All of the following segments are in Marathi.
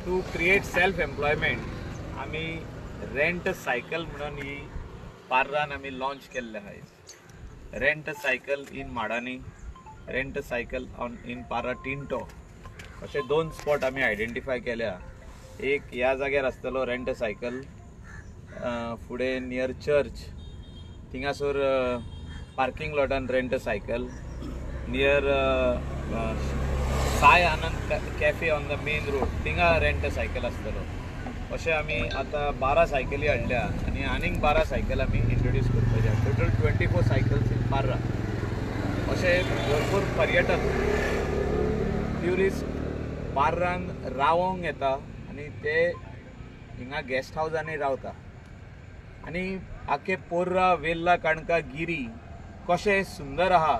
टू क्रिएट सेल्फ एम्प्लॉयमेंट आम्ही रेंट सायकल म्हणून ही पार्रान आम्ही लॉन्च केल्ले आहात. रेंट सायकल इन माडानी, रेंट सायकल ऑन इन पारा टिंटो असे 2 स्पॉट आम्ही आयडेंटिफाय केल्या. एक ह्या जाग्यार आसतलो रेंट सायकल, फुडें नियर चर्च थिंगासोर पार्किंग लॉटान rent cycle, near Sai Anand cafe on the main road थिंगा रेंट सायकल आसतलो. अशें आमी आतां 12 सायकली हाडल्या आनी आनीक 12 सायकल आमी इंट्रोड्यूस करपाचे. Total 24 cycles in Parra. अशे भरपूर पर्यटक ट्युरिस्ट पार्रान रावोंक येता आनी ते हिंगा गेस्ट हावजांनी रावता. आनी आख्खे पोर्रा, वेल्ला, काणका, गिरी कशें सुंदर आहा.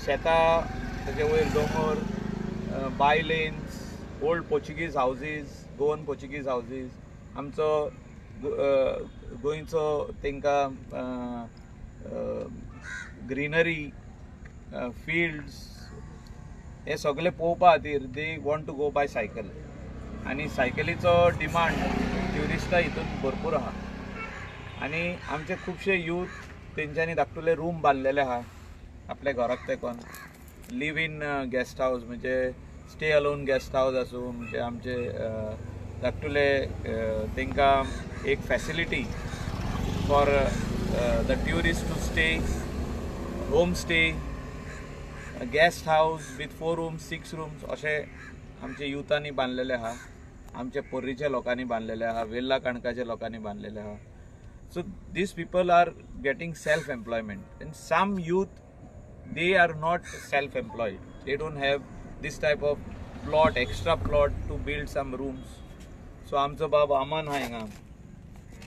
शेतां, तेजे वयर दोंगर, by lanes, old Portuguese houses, Goan Portuguese houses, आमचो गोंयचो तेंकां ग्रीनरी, फिल्ड्स हे सगळे पळोवपा खातीर they want to go by cycle. आनी सायकलीचो डिमांड ट्युरिस्टां हितून भरपूर आहा. आनी आमचे खुबशे यूथ तेंच्यांनी धाकटुले रूम बांदलेले आहा आपल्या घराक तेकोन. लिव इन गेस्ट हावस म्हणजे स्टे अलोन गेस्ट हावस आसूं, म्हणजे आमचे धाकटुले तेंकां एक facility for the tourist to stay, home stay, guest house with 4 rooms 6 rooms अशे आमचे युथांनी बांदलेले आहा. आमचे पोर्रीच्या लोकांनी बांदलेले आहा, वेल्ला काणकाच्या लोकांनी बांदलेले आहा. So these people are getting self-employment, and some youth, they are not self-employed. They don't have this type of plot, extra plot to build some rooms. So आमचो बाब अमन हा हिंगा,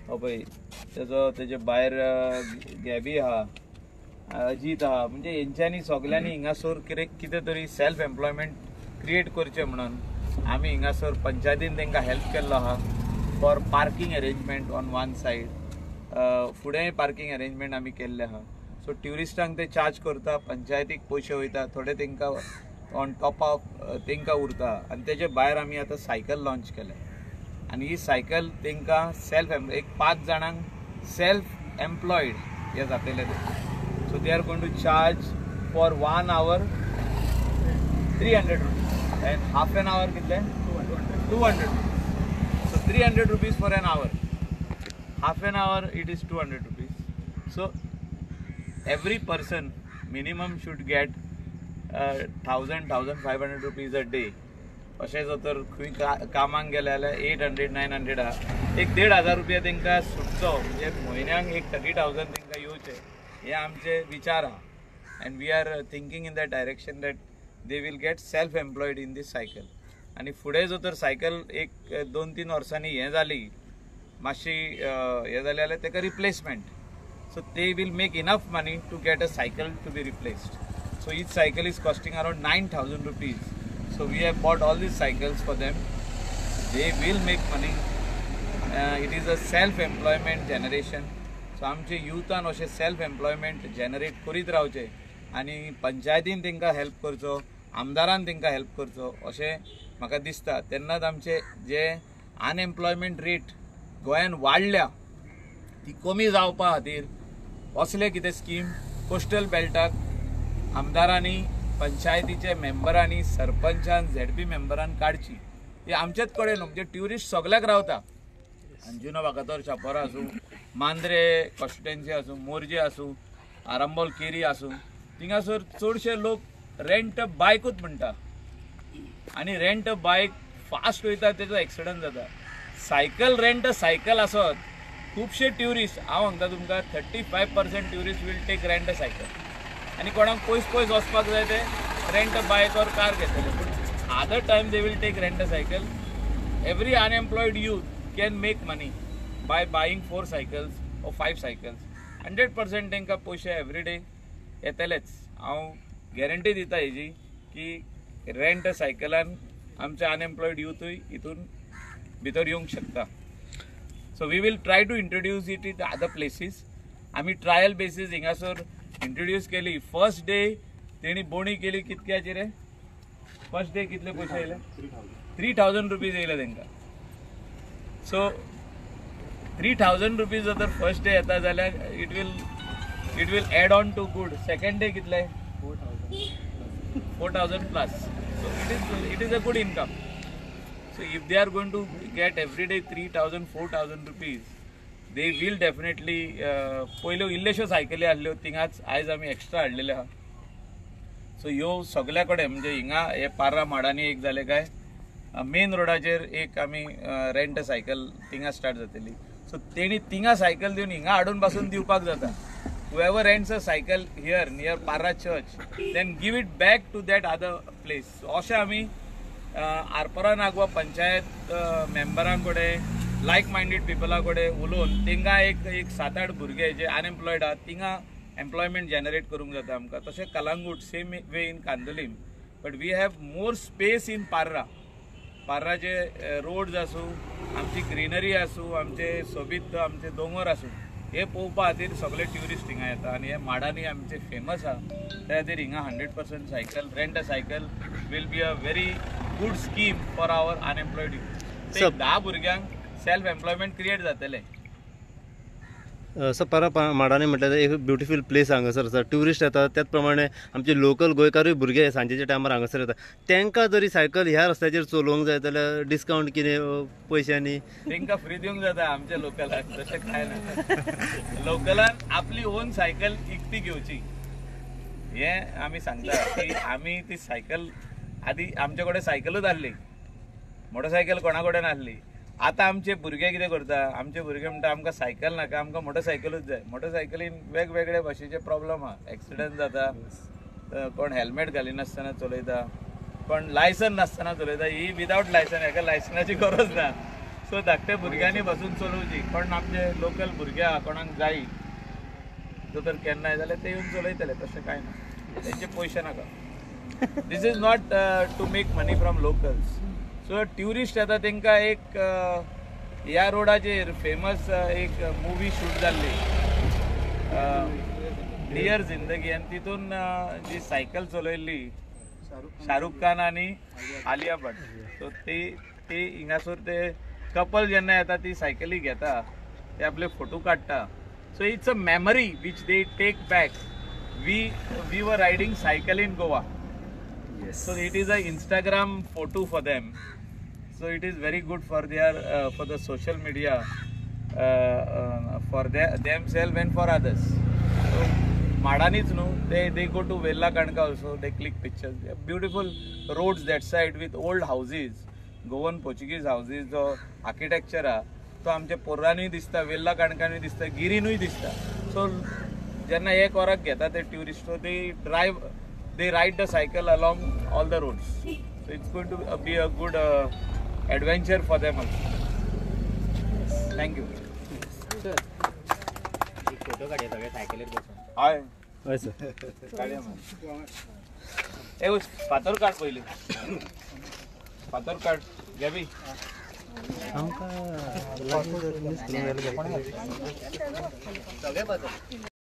हो पळय तेजे भायर गॅबी आहा, अजीत आहा. म्हणजे हेंच्यांनी सगळ्यांनी हिंगासर कितें तरी सेल्फ एम्प्लॉयमेंट क्रिएट करचें म्हणून आमी हिंगासर पंचायतीन तांकां हेल्प केल्लो आहा for parking arrangement on one said. फुडें पार्किंग अरेंजमेंट आमी केल्ले आहा. सो ट्युरिस्टांक ते चार्ज करता, पंचायतीक पयशे वयता, थोडे तांकां ऑन टॉप ऑफ तांकां उरता. आनी तेजे भायर आमी आतां सायकल लॉन्च केल्या. आनी ही सायकल तांकां एक 5 जाणांक सेल्फ एम्प्लॉयड हे जातले. So they are going to charge for 1 hour 300 rupees and half an hour कितले 200 rupees. So 300 rupees for an hour. Half an hour it is 200 rupees. So every person minimum should get 1,500 rupees a day. अशें जर तर खंय कामाक गेले जाल्यार 800-900 आहा. एक 1,500 रुपया तांकां सुटचो म्हणजे म्हयन्याक एक 30,000 तांकां येवचे हे आमचे विचार आहा. And we are thinking in that direction that they will get self employed in this cycle. आनी फुडें जर तर सायकल एक 2-3 वर्सांनी हें जाली, मातशी हे जाली जाल्यार तेका replacement. So they will make enough money to get a cycle to be replaced. So each cycle is costing around 9,000 rupees. So we have bought all these cycles for them. They will make money. It is a self-employment generation. So आमचे युथान अशें सेल्फ एम्प्लॉयमेंट जनरेट करीत रावचे आनी पंचायतीन तांकां हेल्प करचो, आमदारान तांकां हेल्प करचो अशें म्हाका दिसता. तेन्नाच आमचे जे अनएम्प्लॉयमेंट रेट गोंयान वाडल्या ती कमी जावपा खातीर असले कितें स्कीम कोस्टल बेल्टाक आमदारांनी, पंचायतीचे मेंबरांनी, सरपंचान, ZP मेंबरान काडची. ती आमचेच कडेन न्हू, म्हणजे ट्युरिस्ट सगळ्याक रावता. अंजुना वागातोर शापोरा आसूं, मांद्रे कॉन्स्टिट्युएन्सी आसूं, मोरजे आसूं, आरांबोल केरी आसूं, थिंगासर चडशे लोक रेंट बायकूच म्हणटा. आनी रेंट बायक फास्ट वयता तेजो एक्सिडंट जाता. सायकल रेंट सायकल आसत खुबशे ट्युरिस्ट, हांव सांगता तुमकां 35% tourist will take rent cycle. आनी कोणाक पयस वचपाक जाय ते रेंट बायक और कार घेतले. पूण other time they will take rent cycle. Every unemployed youth can make money by buying 4 cycles or 5 cycles. 100% तांकां पयशे एवरीडे येतलेच. हांव गॅरंटी दिता हेजी की रेंट सायकलान आमचे अनएम्प्लॉयड यूथूय हितून भितर येवंक शकता. So we will try to introduce it in other places. आमी ट्रायल बेसीस हिंगासर इंट्रोड्यूस केली. फर्स्ट डे तेणी बोणी केली कितक्याची रे फर्स्ट डे कितले पैसे येयले 3000 रुपीज येयले तांकां. सो 3000 रुपीज जर फर्स्ट डे येता जाल्यार it will add on to good. Second day कितले 4000 plus. So it is a good income. So if they are going to get every day 3000 4000 rupees, they will definitely पयल्यो इल्लेश्यो सायकली आसल्यो थिंगाच आयज आमी एक्स्ट्रा हाडलेले आहा. सो ह्यो सगल्या कडेन म्हणजे हिंगा हे पार्रा माडांनी एक जाले काय मेन रोडाचेर एक आमी रेंट सायकल थिंगा स्टार्ट जातली. सो तेणी थिंगा सायकल दिवन हिंगा हाडून पासून दिवपाक जाता. whoever rents a cycle here near Parra church, then give it back to that other place. So अशें आमी आरपोरा नागवा पंचायत मेंबरां कडेन लायक मायंडेड पिपला कडेन उलोवन तांकां एक 7-8 भुरगे जे अनएम्प्लॉयड आहात तिंगा एम्प्लॉयमेंट जनरेट करूंक जाता आमकां. तशें Calangute same way in Candolim. But we have more space in पार्राचे रोड्स आसूं, आमची ग्रीनरी आसूं, आमचे सोबीत आमचे दोंगर आसूं, हे पळोवपा खातीर सगळे ट्युरिस्ट हिंगा येता. आनी हे माडांनी आमचे फेमस आहा त्या खातीर हिंगा 100% cycle rent a cycle will be a very good scheme for our unemployed youth. 10 भुरग्यांक सेल्फ एम्प्लॉयमेंट क्रिएट जातले. पारा माडांनी म्हटल्यार एक ब्युटिफूल प्लेस हांगासर आसा. ट्युरिस्ट येतात त्याच प्रमाणे आमचे लोकल गोंयकारूय भुरगे सांजेच्या टायमार हांगासर येतात. तांकां जरी सायकल ह्या रस्त्याचेर चलोवंक जाय जाल्यार डिस्कावंट कितें पयशांनी तांकां फ्री दिवंक जाता आमच्या लोकलाक. तशें कांय ना. लोकलान आपली ओन सायकल इकती घेवची हें आमी सांगता की आमी ती सायकल आदी आमचे कडेन सायकलूच आसली, मोटरसायकल कोणा कडेन आसली. आतां आमचे भुरगे कितें करता, आमचे भुरगे म्हणटा आमकां सायकल नाका, आमकां मोटरसायकलूच जाय. मोटरसायकलीन वेगवेगळे भशेचे प्रॉब्लम आहा. एक्सिडंट जाता, कोण हेल्मेट घालिनासतना चलयता, कोण लायसन नासतना चलयता. ही विदावट लायसन, हेका लायसनाची गरज ना. सो धाकटे भुरग्यांनी बसून चलोवची. कोण आमचे लोकल भुरगे आहा कोणाक जाय जर केन्नाय जाल्यार ते येवन चलयतले. तशें कांय ना, तेंचे पयशे नाका. This is not to make money from locals. So tourist येता तांकां एक ह्या रोडाचेर फेमस एक मुवी शूट जाल्ली डियर जिंदगी, आनी तितून जी सायकल चलयल्ली शाहरुख खान आनी आलिया भट. सो ती हिंगासर ते कपल जेन्ना येता ती सायकली घेता, ते आपले फोटो काडटा. So it's a memory which they take back. We were riding cycle in Goa. So it is a Instagram photo for them. So it is very good for for the social media, for themselves and for others. So Madanich no, they go to Vella Kanka also. They click pictures. Beautiful roads that side with old houses, Goan Portuguese houses. जो architecture आ, तो आमचे पोर्रांनी दिसता, वेल्ला काणकांनी दिसता, गिरीनूय दिसता. So जेन्ना एक वराक घेता ते tourist, so they ride the cycle along all the roads. So it's going to be a good adventure for them also. Thank you. Sir. एक फोटो काढूया सगळे सायकलीर बसून. हाय. हय सर. काढया मग. ए उस फातर काढ पहिले. फातर काढ. गॅबी. आमकां